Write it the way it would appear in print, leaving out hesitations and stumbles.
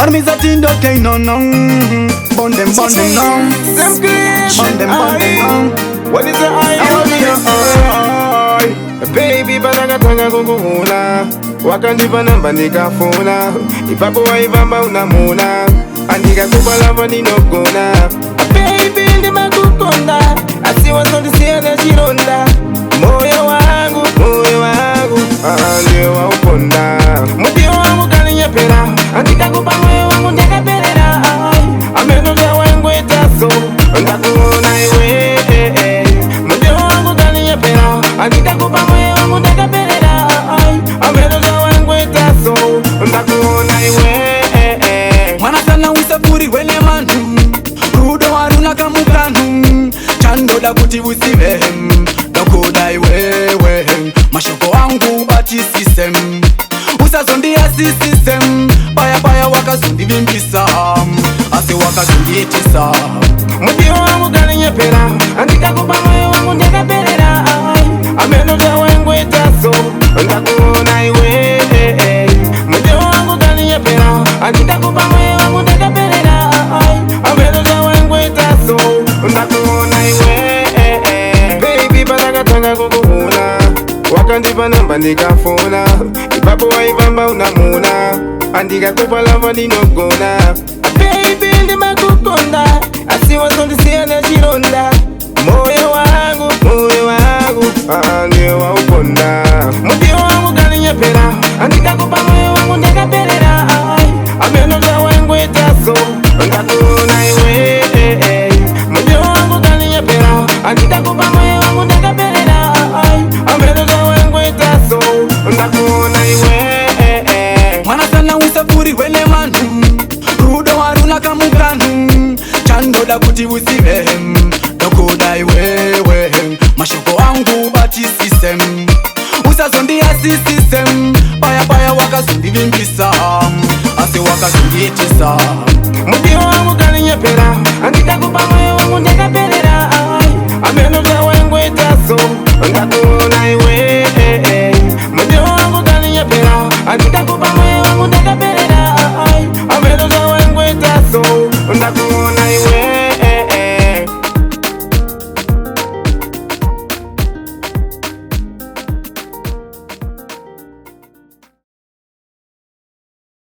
Armies at in the cane, no, no. Bond them, no. Them creation, Bond them, no. what is the eye of your eye? Baby, balagatanga kukula wakandipa namba nikafuna ipapo waivamba unamuna andika kupalava ninogona. Baby, ndimakukonda asiwazondisiana chironda moyo wangu ndio wauponda muti wangu kalinyepera andikakupa moyo wangu ndakaperera amenoja wangu etaso ndakuona iwe muti wangu kalinyepera andikakupa moyo wangu ndakaperera amenoja wangu etaso ndakuona iwe mwana sana usafuri wene manu rudo waruna kamukanu chandoda kuti usive dokodai wewe mashoko wangu bati system usazondia system baya wakazondivimbisa asi wakazondiitisa muti wangu kalinyepera andikakupa moyo wangu ndakaperera amenoja wangu etaso ndakuona iwe muti wangu kalinyepera andikakupa moyo wangu ndakaperera amenoja wangu etaso ndakuona iwe baby balakatanga kukuhuna wakandipa namba ndikafuna ipapo waivamba unamuna andikakupa lava ninogona. Baby, ndimakukonda asiwazondisiana chironda moyo wangu ndio wauponda muti wangu kalinyepera andikakupa moyo wangu ndakaperera amenoja wangu etaso ndakuona iwe muti wangu kalinyepera andikakupa moyo wangu ndakaperera amenoja wangu etaso ndakuona iwe mwana sana usafuri wene manu rudo waruna kamukanu chandoda kuti usive dokodai wewe mashoko wangu bati system usazondia system baya wakazondivimbisa asi wakazondiitisa muti wangu kalinyepera andikakupa moyo wangu ndakaperera